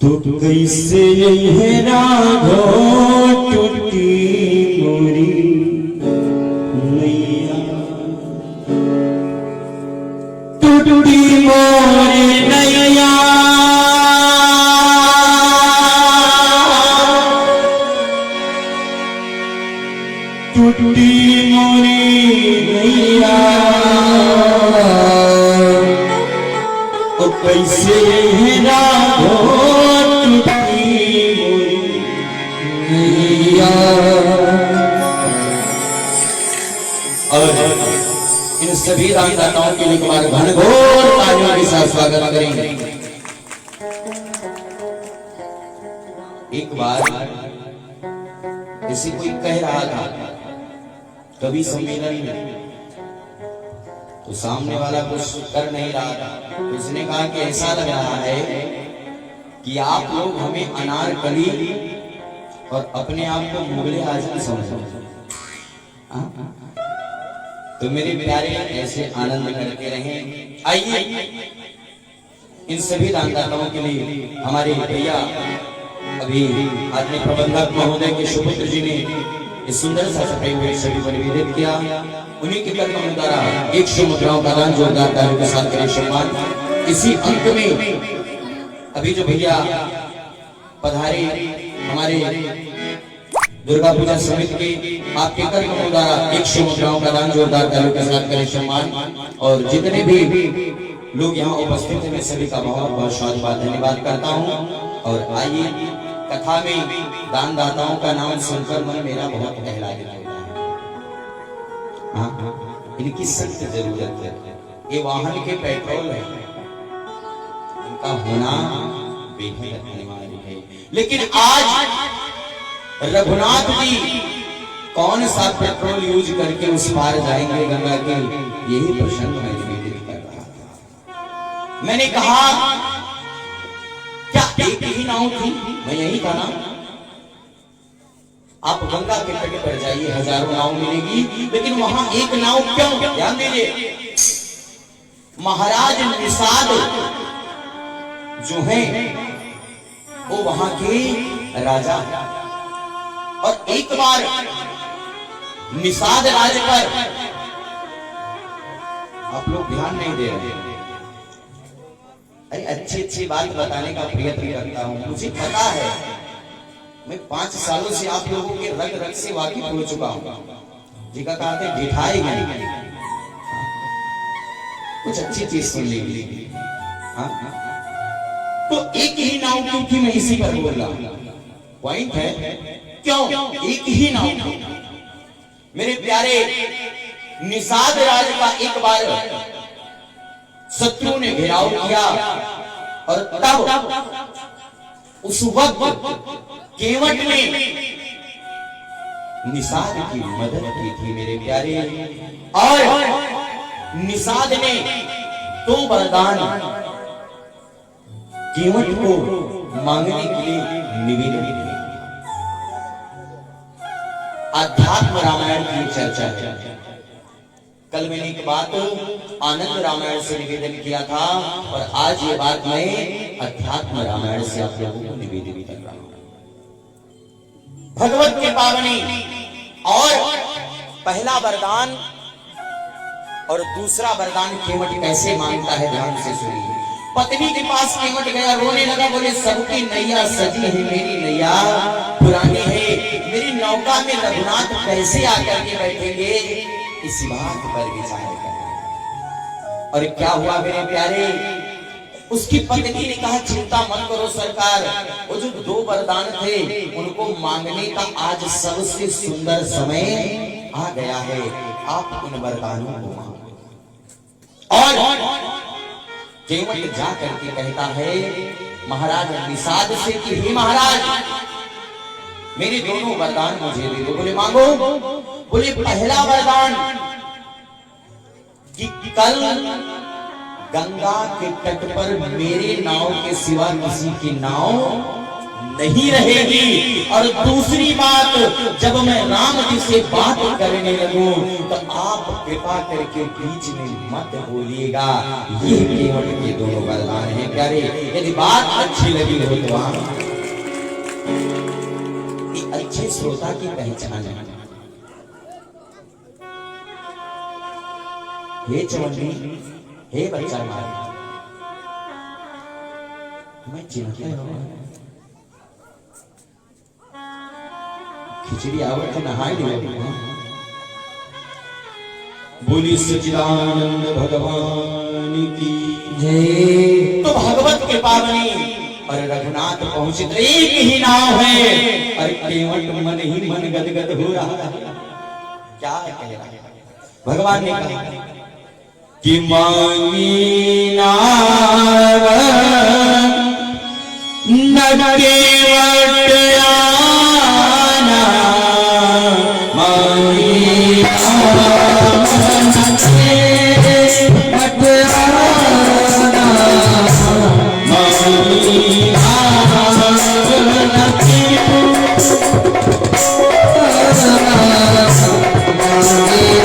तो कैसे है राघो टूटी मोरी नैया, टूटी मोरी नैया, टूटी मोरी नैया। ओ कैसे है राघो और इन सभी दानदाताओं के लिए तुम्हारे घनघोर तालियों के साथ स्वागत करेंगे। एक बार किसी कोई कह रहा था कवि सम्मेलन में, तो सामने वाला कुछ कर नहीं रहा था, तो उसने कहा कि ऐसा लग रहा है कि आप लोग हमें अनारकली और अपने आप को मुगले आजम समझो। तो मेरे प्यारे ऐसे आनंद करते रहें। आइए इन सभी दानदाताओं के लिए हमारे भैया अभी आदमी प्रबंधक महोदय के सुपुत्र जी ने इस सुंदर सा छपे हुए छवि को निवेदित किया। उन्हीं के कदमों द्वारा 100 मुद्राओं का दान जोरदार तालियों के साथ करें सम्मान। इसी अंक में अभी जो भैया पधारे हमारे दुर्गा पूजा समिति के आपके कर्मों द्वारा 100 मुद्राओं का दान जोरदार तालियों के साथ करें सम्मान। और जितने भी लोग यहाँ उपस्थित हैं मैं सभी का बहुत बहुत शानदार धन्यवाद करता हूँ। और आइए कथा में दानदाताओं का नाम सुनकर मन मेरा बहुत बहलाने लगता है। हाँ, इनकी सख्त जरूरत है। ये वाहन के पेट्रोल है, इनका होना बेहद अनिवार्य है। लेकिन आज रघुनाथ जी कौन सा पेट्रोल यूज करके उस पार जाएंगे गंगा के, यही प्रश्न मैं निवेदित कर रहा था। मैंने कहा क्या एक ही नाव थी? मैं यही था ना। आप गंगा के तट पर जाइए, हजारों नाव मिलेगी, लेकिन वहां एक नाव क्यों? ध्यान दीजिए, महाराज निषाद जो हैं वो वहां के राजा, और एक बार निषाद राज पर आप लोग ध्यान नहीं दे रहे। अरे अच्छी अच्छी बात बताने का प्रयत्न करता हूं। मुझे पता है मैं 5 सालों से आप लोगों के रग रग से वाकिफ हो चुका हूं। जी का कहते ढिठाई गई, कुछ अच्छी चीज सुन लीजिए। हाँ, तो एक ही नाव क्यों थी, मैं इसी पर बोल रहा हूं। पॉइंट है क्यों एक ही नाव? मेरे प्यारे निषाद राज का एक बार शत्रु ने घेराव किया, और तब उस वक्त केवट ने निषाद की मदद की थी मेरे प्यारे। और निषाद ने 2 वरदान केवट को मांगने के लिए निवेदन किया। अध्यात्म रामायण की चर्चा है। कल मैंने एक बात आनंद रामायण से निवेदन किया था, और आज ये बात मैं अध्यात्म रामायण से आप लोगों को निवेदन कर रहा हूं। भगवत के पावनी और पहला वरदान और दूसरा वरदान केवट कैसे मांगता है, ध्यान से सुनिए। पत्नी के पास केवट गया, रोने लगा, बोले सबकी नैया सजी है, मेरी नैया पुरानी है, मेरी नौका में रघुनाथ कैसे आकर के बैठेंगे, इस बात पर विचार करना। और क्या हुआ मेरे प्यारे, उसकी पत्नी ने कहा चिंता मत करो सरकार, वो जो 2 वरदान थे उनको मांगने का आज सबसे सुंदर समय आ गया है, आप उन वरदानों को मांगो। और केवट जा करके कहता है महाराज निषाद से कि हे महाराज मेरे दोनों वरदान मुझे दे दो। बोले मांगो। बोले पहला वरदान कि कल गंगा के तट पर मेरे नाव के सिवा किसी की नाव नहीं रहेगी। और दूसरी बात, जब मैं राम जी से बात करने लगूं तो आप कृपा करके बीच में मत बोलिएगा। ये केवट के दोनों वरदान हैं प्यारे। यदि बात अच्छी लगी हो तो आप अच्छे श्रोता की पहचान है। हे चवंडी, हे बच्चा मार, मैं चिंता हूं। खिचड़ी आवत नहाई लिया। बोली सच्चिदानंद भगवान की जय। तो भगवत के पावनी और रघुनाथ पहुंचित, एक ही नाव है और केवट मन ही मन गदगद हो रहा है। क्या कह रहा है भगवान ने कहा कि मांगी नाव न केवट आना, मांगी नाव न केवट आना, मांगी नाव न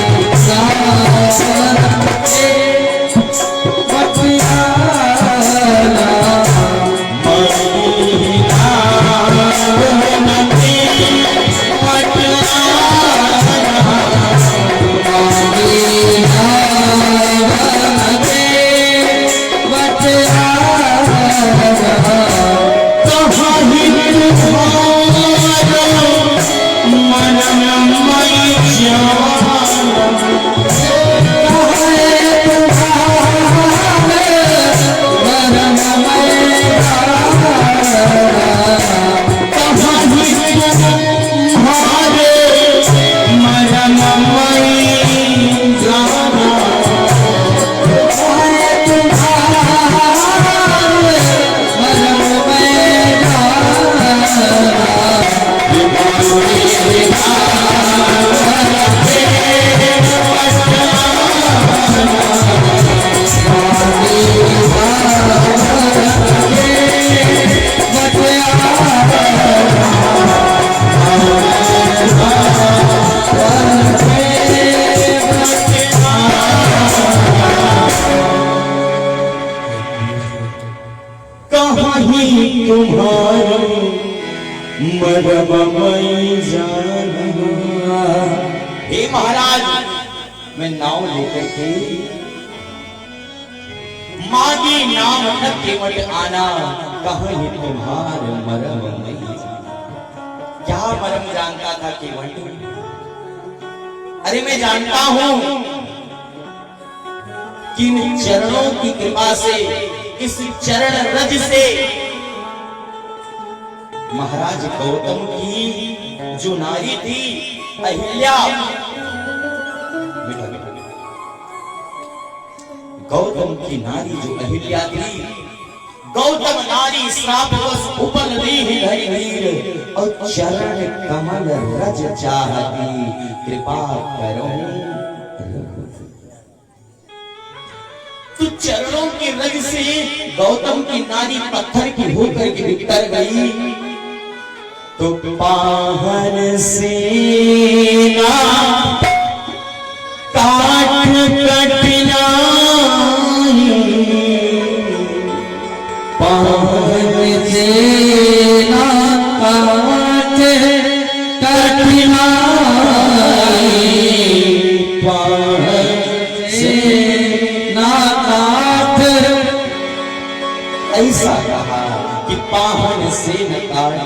हे महाराज, मैं नाव लेकर के मांगी नाम न केवट आना, कहीं तुम्हारे मरम नहीं। क्या मरम जानता था केवट? अरे मैं जानता हूं कि इन चरणों की कृपा से, इस चरण रज से महाराज गौतम की जो नारी थी अहिल्या, गौतम की नारी जो अहिल्या थी, गौतम नारी श्रापवश उपल नीर और चरण कमल रज चाहती, कृपा करो। तो चरणों के रज से गौतम की नारी पत्थर की होकर के बिखर गई। तो पाहन से ना काट कटना, पाहन से ना काट कटना, पाहन से ना काट। ऐसा कहा कि पाहन से न काट।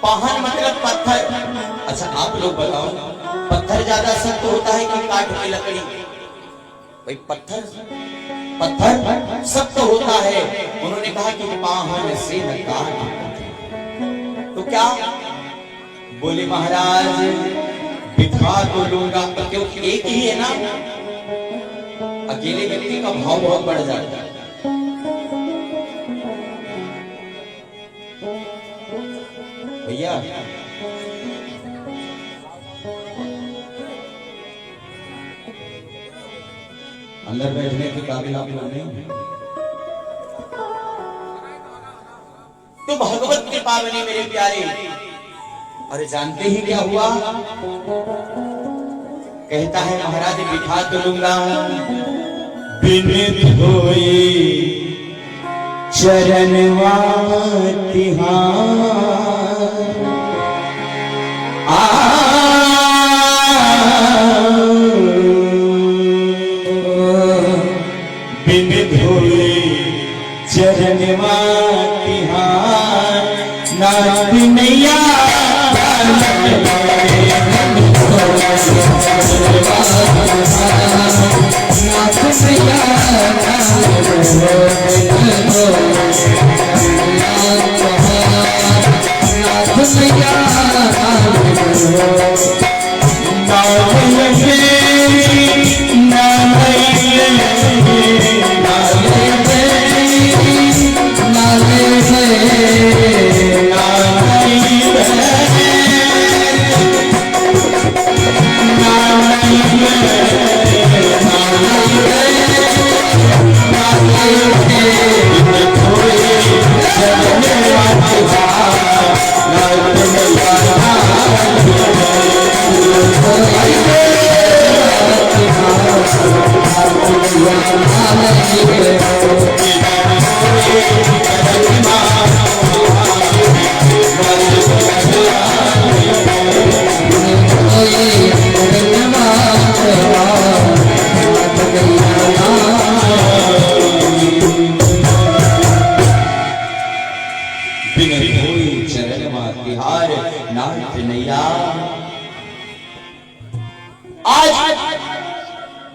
पाहन मतलब पत्थर। अच्छा आप लोग बताओ, पत्थर ज्यादा सख्त होता है कि काठ की लकड़ी? भाई पत्थर सख्त होता है। उन्होंने कहा कि पाहन से न काट। तो क्या बोले महाराज, बिठा तो लूंगा, क्योंकि एक ही है ना, अकेले व्यक्ति का भाव बहुत बढ़ जाता है। भैया अंदर बैठने के काबिल आप लोग नहीं। तो भगवत के पावनी मेरे प्यारे, और जानते ही क्या हुआ? कहता है महाराज बिठा तो लूंगा, बिन धोए चरणवा तिहार, बिन धोए चरणवा तिहार, नाथ नैया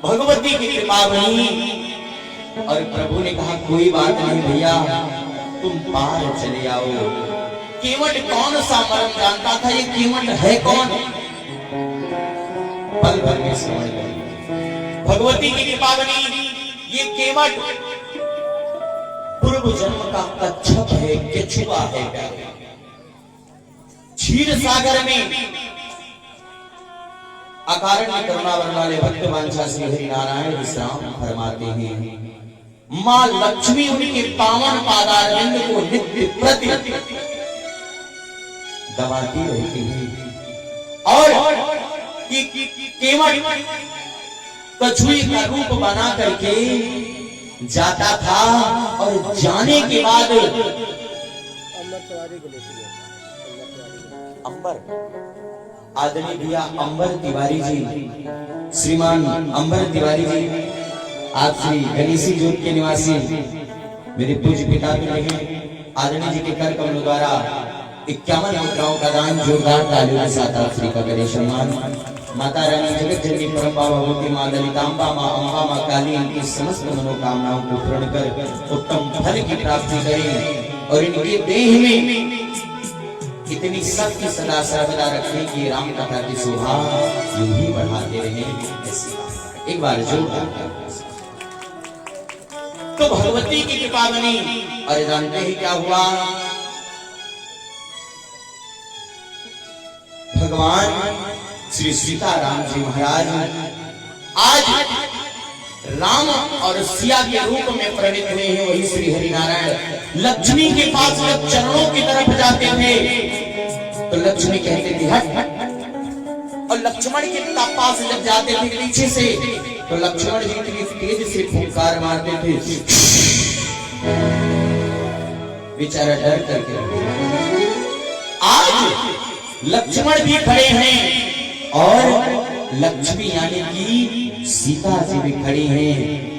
भगवती की कृपा बनी। और प्रभु ने कहा कोई बात नहीं भैया, तुम पार चले आओ। केवट कौन सा मर्म जानता था? ये केवट है कौन? पल भर में समझ गए। भगवती की कृपा बनी। ये केवट पूर्व जन्म का कच्छप है, केचुआ है। क्षीर सागर में अकारण करुणा वाले भक्त वांछा श्री हरि नारायण विश्राम फरमाते हैं। मां लक्ष्मी उनके पावन पादारविंद को नित्य प्रति दबाती रहती है। और केवट कछुए का रूप बना करके जाता था, और जाने के बाद अंबर आदरणीय भैया अंबर तिवारी जी, श्रीमान अंबर तिवारी जी, आप श्री गणेशी जोत के निवासी मेरे पूज्य पिता भी रहे। आदरणीय जी के कर कमलों द्वारा 51 मुद्राओं का दान जोरदार तालियों के साथ आप श्री का करें सम्मान। माता रानी जगत जननी परम भगवती मां ललितांबा मां अम्बा मां काली इनकी समस्त मनोकामनाओं को पूर्ण कर उत्तम फल की प्राप्ति करें, और इनके देह में इतनी शक्ति सदा सर्वदा रखने की राम कथा की शोभा यूं ही बढ़ाते रहे। एक बार जोरदार तो भगवती की कृपा बनी। और जानते ही क्या हुआ? भगवान श्री सीताराम जी महाराज आज राम और सिया के रूप में परिणित हुए हैं। वही श्री हरि नारायण लक्ष्मी के पास जब चरणों की तरफ जाते थे तो लक्ष्मी कहते थे हट हट, और लक्ष्मण के पास जब जाते थे पीछे से तो लक्ष्मण जी इतनी तेज से फुंकार मारते थे, बेचारा डर करके। आज लक्ष्मण भी खड़े हैं और लक्ष्मी यानी कि सीता जी भी खड़ी हैं,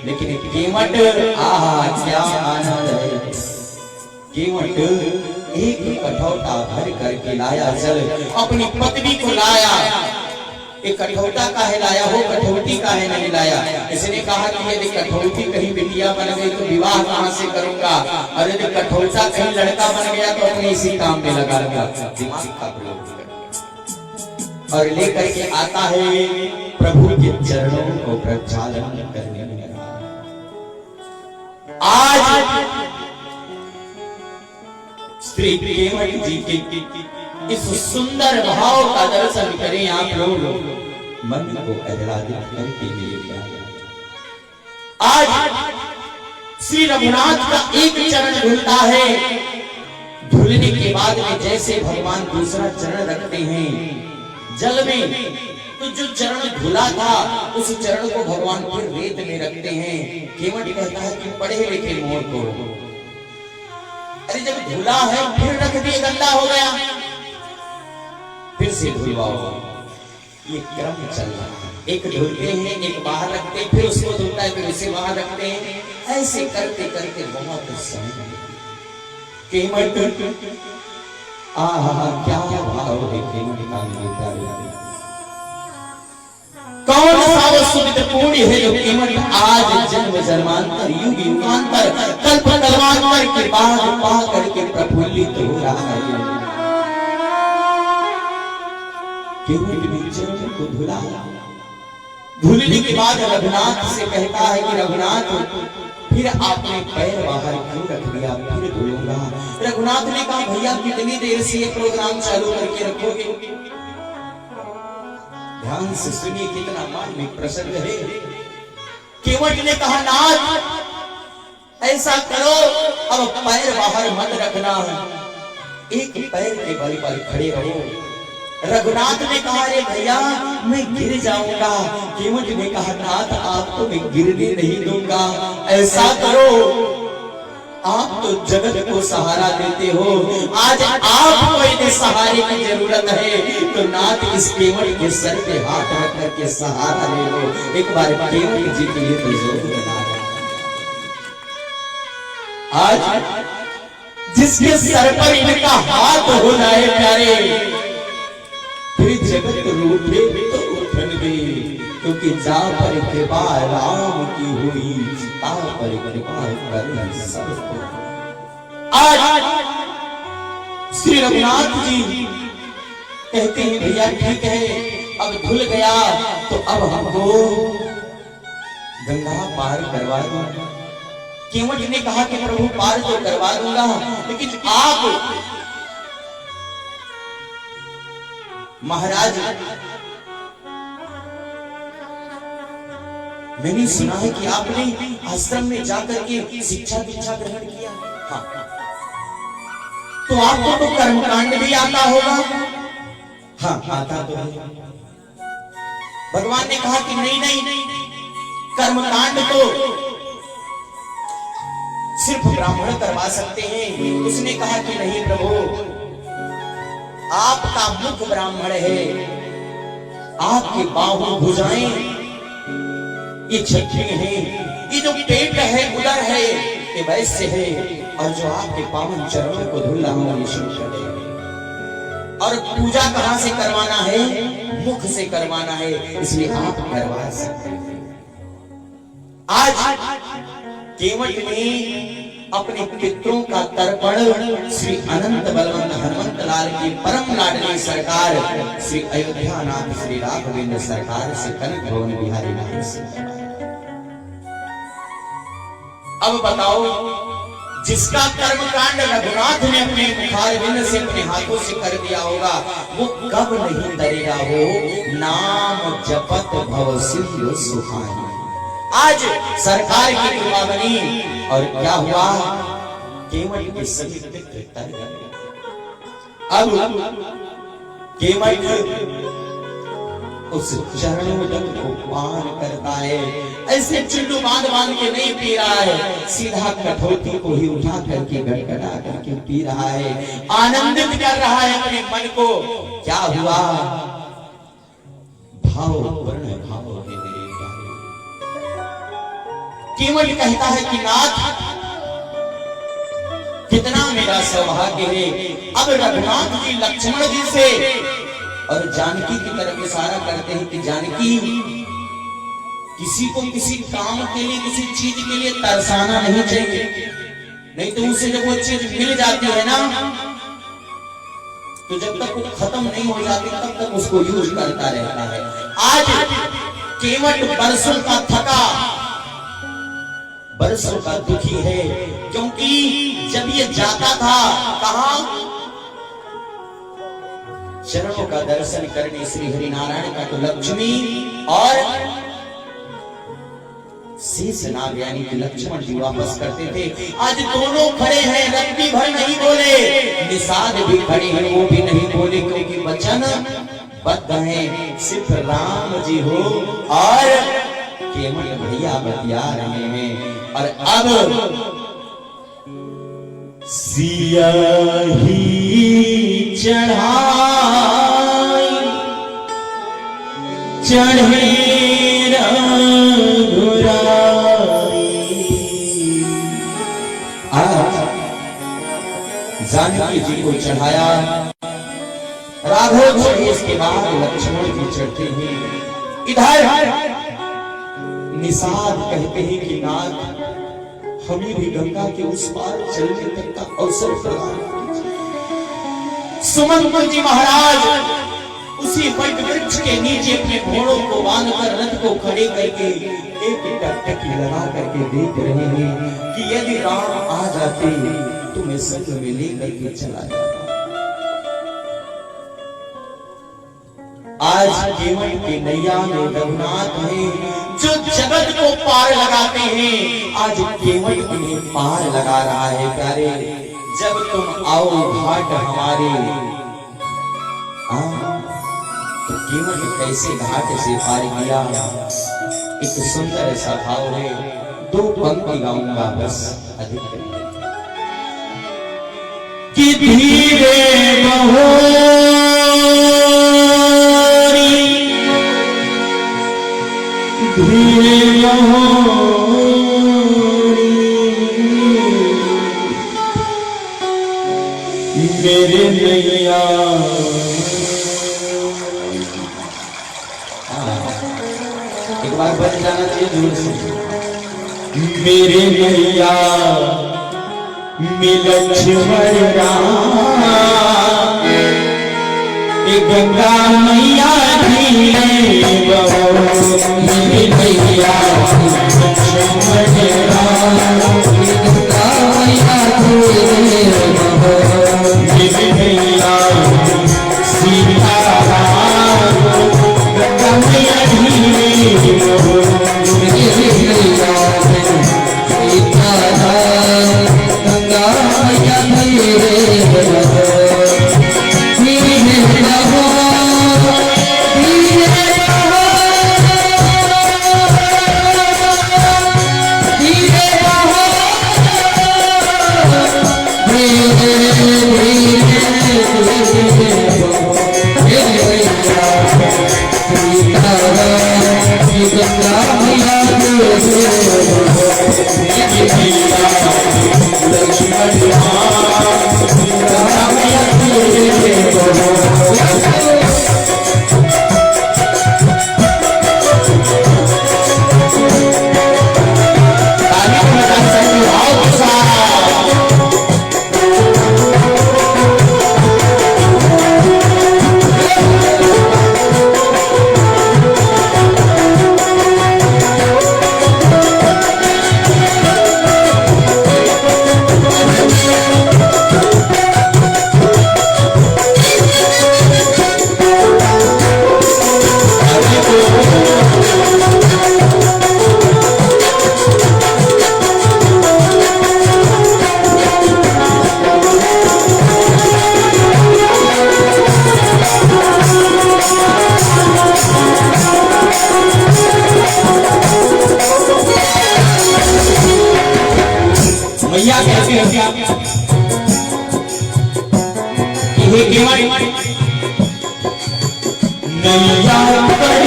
लेकिन केवट क्या आनंद है। केवट एक कठौता भर करके लाया जल, अपनी पत्नी को लाया। एक कठौता काहे लाया हो, कठौती काहे नहीं लाया? इसने कहा कि यदि कठौती कहीं बिटिया बन गई तो विवाह कहां से करूंगा, और यदि कठौता कहीं लड़का बन गया तो अपने इसी काम में लगा लूंगा। दिमाग का प्रयोग और लेकर के आता है प्रभु के चरणों को प्रक्षालन करने में। आज श्री केवट जी के इस सुंदर भाव का दर्शन करें आप लोग, मन को आह्लादित करके लिए। आज श्री रघुनाथ का एक चरण झूलता है, धुलने के बाद में जैसे भगवान दूसरा चरण रखते हैं जल में, तो जो चरण धुला था उस चरण को भगवान फिर रेत में रखते हैं। केवट कहता है कि पढ़े लिखे मोर को, अरे जब धुला है फिर रख दिए गंदा हो गया, फिर से धुलवाओ। ये क्रम चल रहा है, एक धुलते हैं, एक बाहर रखते हैं, फिर उसको धुलता है, फिर उसे बाहर रखते हैं, ऐसे करते करते बहुत समय केवट क्या भाव है केवट का मिलता। कौन सा वो सुविधपूर्ण है जो केवट आज जन्म जन्मांतर युग युगांतर कल्प कल्पांतर के बाद पा करके प्रफुल्लित हो रहा है। केवट भी चरण को धुला, धुलने के बाद रघुनाथ से कहता है कि रघुनाथ फिर आपने पैर बाहर क्यों रख दिया, फिर धुलूंगा। रघुनाथ ने कहा भैया कितनी देर से ये प्रोग्राम चालू करके रखोगे, ध्यान से सुनिए कितना मार्मिक प्रसंग है। केवट ने कहा नाथ ऐसा करो अब पैर बाहर मत रखना, एक पैर के बल पर खड़े रहो। रघुनाथ ने कहा अरे भैया मैं गिर जाऊंगा। केवट ने कहा नाथ आपको मैं गिरने नहीं दूंगा, ऐसा करो आप तो जगत को सहारा देते हो, आज आपको इन्हें सहारे की जरूरत है, तो नाथ इस केवट के सर पे हाथ रख करके सहारा ले लो। एक बार केवट जी के लिए तो जोर लगाया। आज जिसके सर पर इनका हाथ हो जाए प्यारे, फिर जगत रूठे तो उठन दे, क्योंकि जा पर कृपा राम की हुई, ता पर कृपा कर सबको। आज श्री रघुनाथ जी कहते हैं भैया ठीक है अब धुल गया तो अब हमको गंगा पार करवा दो। केवट ने कहा कि प्रभु पार तो करवा दूंगा, लेकिन आप महाराज मैंने सुना है कि आपने आश्रम में जाकर के शिक्षा दीक्षा ग्रहण किया, हाँ तो आपको तो कर्मकांड भी आता होगा। हाँ आता तो है। भगवान ने कहा कि नहीं नहीं कर्मकांड तो सिर्फ ब्राह्मण करवा सकते हैं। उसने कहा कि नहीं प्रभु आपका मुख ब्राह्मण है, आपके बाहु भुजाएं ये क्षत्रिय है, ये जो पेट है उदर है ये वैश्य है, और जो आपके पावन चरणों को धुल रहा हूं ये शूद्र है। और पूजा कहां से करवाना है, मुख से करवाना है, इसलिए आप करवा सकते हैं। आज केवट ने अपने पितरों का तर्पण श्री अनंत बलवंत हनुमंत लाल की परम लाडली सरकार श्री अयोध्या नाथ श्री राघवेंद्र सरकार से कनक भवन बिहारी नाथ से। अब बताओ जिसका कर्मकांड रघुनाथ ने अपने मुखारविंद से अपने हाथों से कर दिया होगा वो कब नहीं डरेगा, हो नाम जपत भव सिंधु सुहानी। आज सरकार की कृपा बनी और क्या हुआ, केवट के सभी मित्र तर गए। अब केवट उस चरणोदक को पान करता है, ऐसे चिल्लू बांध बांध के नहीं पी रहा है, सीधा कठौती को ही उठा करके गड़गड़ा करके पी रहा है, आनंदित कर रहा है अपने मन को। क्या हुआ, भाव वर्ण भाव है मेरे प्यारे। केवट कहता है कि नाथ कितना मेरा सौभाग्य है, अब रघुनाथ जी लक्ष्मण जी से और जानकी की तरफ इशारा करते हैं कि जानकी किसी को किसी काम के लिए किसी चीज के लिए तरसाना नहीं चाहिए, नहीं तो उसे जब वो चीज मिल जाती है ना तो जब तक वो खत्म नहीं हो जाती तब तक उसको यूज करता रहता है। आज केवट बरसों का थका बरसों का दुखी है, क्योंकि जब ये जाता था कहां, चरणों का दर्शन करने श्री हरि नारायण का तो लक्ष्मी और शेषनाग यानी कि लक्ष्मण जी वापस करते थे। आज दोनों खड़े हैं, रत्ती भर नहीं बोले, निषाद भी खड़े हैं, वो भी नहीं बोले, क्योंकि वचन बद्ध हैं, सिर्फ राम जी हो और केवल भैया बतिया रहे हैं। और अब सियाही चढ़ाई चढ़े जानकी जी को चढ़ाया, राघव जी इसके बाद लक्ष्मण जी चढ़ते हैं। इधर निषाद कहते हैं कि नाथ हमें भी गंगा के उस पार चलने तक का अवसर प्रदान कीजिए। सुमंत जी महाराज उसी वट वृक्ष के नीचे अपने घोड़ों को बांधकर रथ को खड़े करके एक टकटकी लगा करके देख रहे हैं कि यदि राम आ जाते तो मैं संग में लेकर के चला जाता। आज केवट के नैया में रघुनाथ है जो जगत को पार लगाते हैं। आज केवट उन्हें पार लगा रहा है। प्यारे, जब तुम आओ घाट हमारे, तो केवट कैसे घाट से पार किया। एक सुंदर सा भाव है, दो पंक्ति गाऊंगा बस, अधिक कि धीरे बहोरी धीरे बहोरी मेरे नैया। एक बार बच जाना चाहिए दूर से। मेरे नैया लक्ष्मण राम गंगा मैया धीरे बहो मेरे नैया लक्ष्मण राम गंगा मैया धीरे बहो मेरे नैया सीता राम गंगा मैया धीरे बहो मेरे नैया सीता राम गंगा मैया धीरे बहो धीरे बहो धीरे बहो धीरे बहो धीरे मैया कहते हैं कि हे केवट नैया कर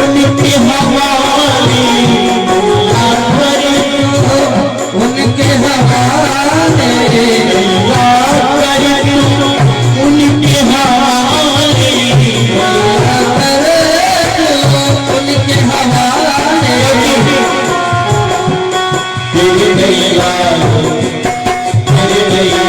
उनके हवाले नैया कर उनके हवाले नैया कर उनके हवाले नैया कर उनके हवाले तेरे नैया मैया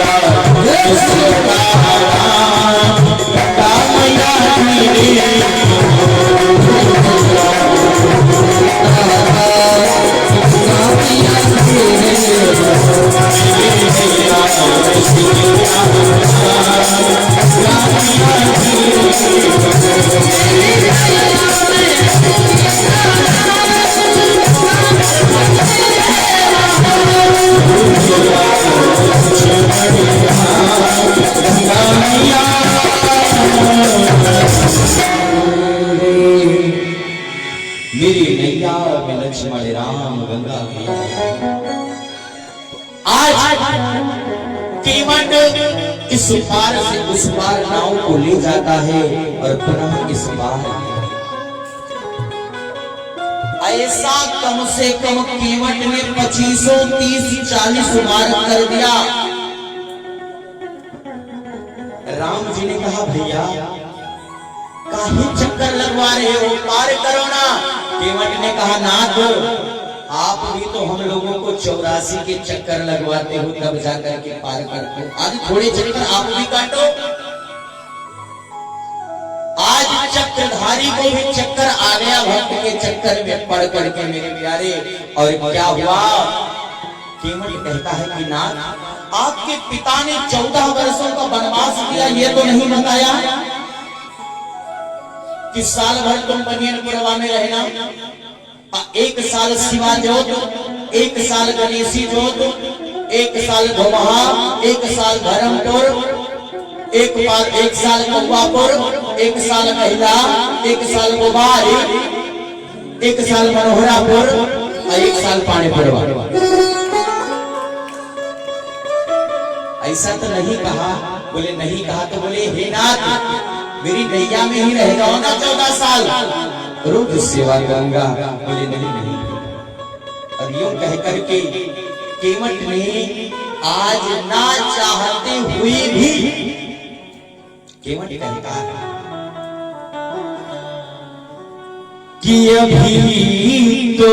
केवट इस पार से उस पार नाव को ले जाता है और पुनः इस पार। ऐसा कम से कम केवट ने 25, 30, 40 बार कर दिया। राम जी ने कहा भैया काहे चक्कर लगवा रहे हो, पार करो ना। केवट ने कहा नाथ आप भी तो हम लोगों को 84 के चक्कर लगवाते हो तब जाकर के पार करते हो। आज थोड़े चक्कर आप भी काटो। आज चक्रधारी को भी चक्कर आ गया भक्त के चक्कर में पड़ करके मेरे प्यारे। और क्या हुआ? केवट कहता है कि नाथ आपके पिता ने 14 वर्षों का वनवास किया, ये तो नहीं बताया कि साल भर तुम बनियानपुरवा में रहना, 1 साल शिवा जोत, 1 साल गणेशी जोत, 1 साल धोमहा, 1 साल धर्मपुर, 1 साल कौवापुर, 1 साल महिला, 1 साल गोबारी, 1 साल मनोहरापुर और 1 साल पानीपुरवा। ऐसा तो नहीं कहा। बोले नहीं कहा तो बोले हे नाथ मेरी नैया में ही रह जाओ ना 14 साल, रोज सेवा करूंगा। बोले नहीं। और यूं कह करके केवट ने आज ना चाहते हुए भी केवट कहता है कि अभी तो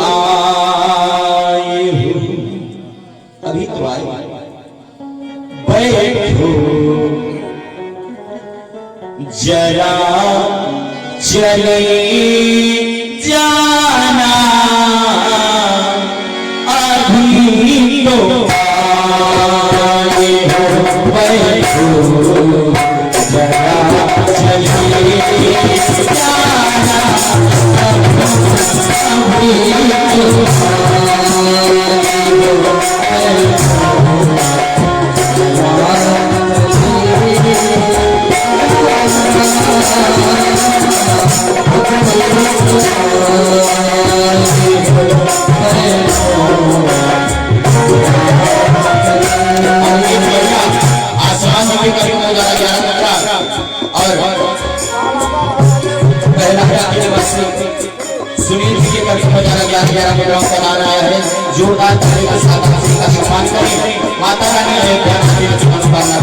आए हो, अभी तो आए, बैठो जरा चले जाना, अभी तो आए हो, बैठो जरा चले जाना, अभी तो सुनील जी के कभी 11 मुद्राओं का नारा आया है। जोरदार ताली के साथ का सम्मान करें। माता रानी की मनोकामना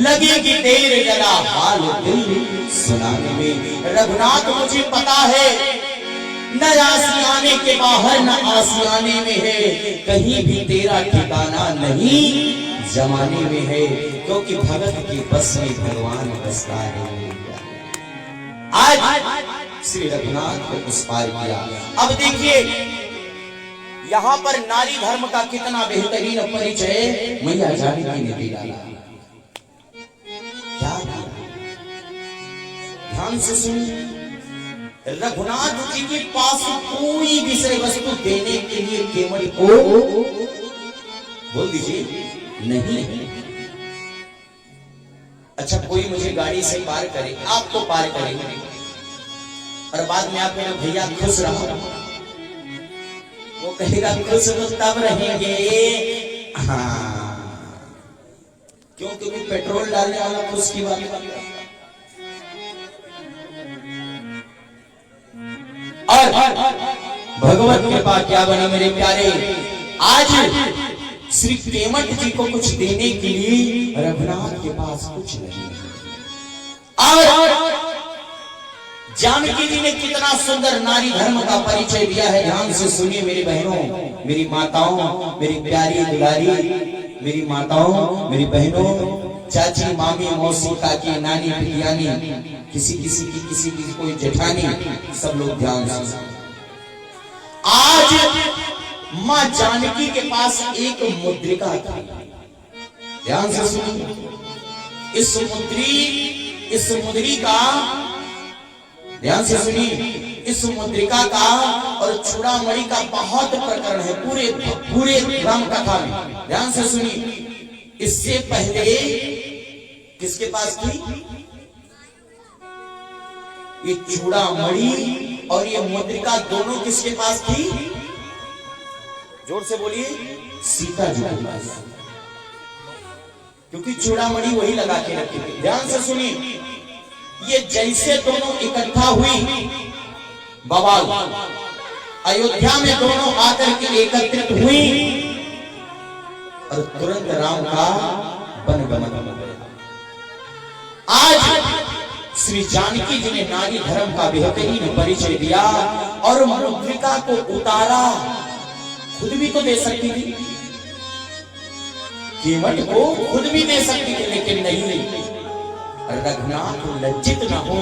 लगेगी देर जरा हाल दिल सुनाने में। रघुनाथ मुझे पता है न आसियाने के बाहर न आसियाने में है, कहीं भी तेरा ठिकाना नहीं जमाने में है, क्योंकि भगत की बस में भगवान बसता है। आज श्री रघुनाथ को उस पार किया। अब देखिए यहाँ पर नारी धर्म का कितना बेहतरीन परिचय मैया जानकी ने दिया। क्या ध्यान से सुनिए, रघुनाथ जी के पास कोई विषय वस्तु देने के लिए केवल को बोल दीजिए नहीं। अच्छा कोई मुझे गाड़ी से पार करे, आप तो पार करेंगे और बाद में आप मेरे भैया खुश रहो, वो कहेगा खुश तो तब रहेंगे हाँ, क्योंकि पेट्रोल डालने वाला खुश की बात। और भगवत कृपा क्या बनी मेरे प्यारे, आज श्री केमट जी को कुछ देने के लिए रघुनाथ के पास कुछ नहीं। और जानकी जी ने कितना सुंदर नारी धर्म का परिचय दिया है। ध्यान से सुनिए मेरी बहनों, मेरी माताओं, मेरी प्यारी दुलारी मेरी माताओं, मेरी बहनों, चाची, मामी, मौसी, काकी, नानी, पितियानी, किसी की कोई जेठानी, सब लोग ध्यान से। आज मां जानकी के पास एक मुद्रिका थी। ध्यान से सुनिए, इस मुद्रिका ध्यान से सुनिए, इस मुद्रिका का और चूड़ामणि का बहुत प्रकरण है पूरे राम कथा में। ध्यान से सुनिए, इससे पहले किसके पास थी ये चूड़ामणि और ये मुद्रिका, दोनों किसके पास थी? जोर से बोलिए, सीता जी के पास, क्योंकि चूड़ामणि वही लगा के रखी थी। ध्यान से सुनिए, ये जैसे दोनों इकट्ठा हुई बवाल, अयोध्या में दोनों आकर के एकत्रित हुई और तुरंत राम का वनगमन हो गया। आज श्री जानकी जी ने नारी धर्म का बेहतरीन परिचय दिया और मुद्रिका को उतारा। खुद भी तो दे सकती थी, केवट को खुद भी दे सकती थी, लेकिन नहीं। रघुनाथ लज्जित न हो,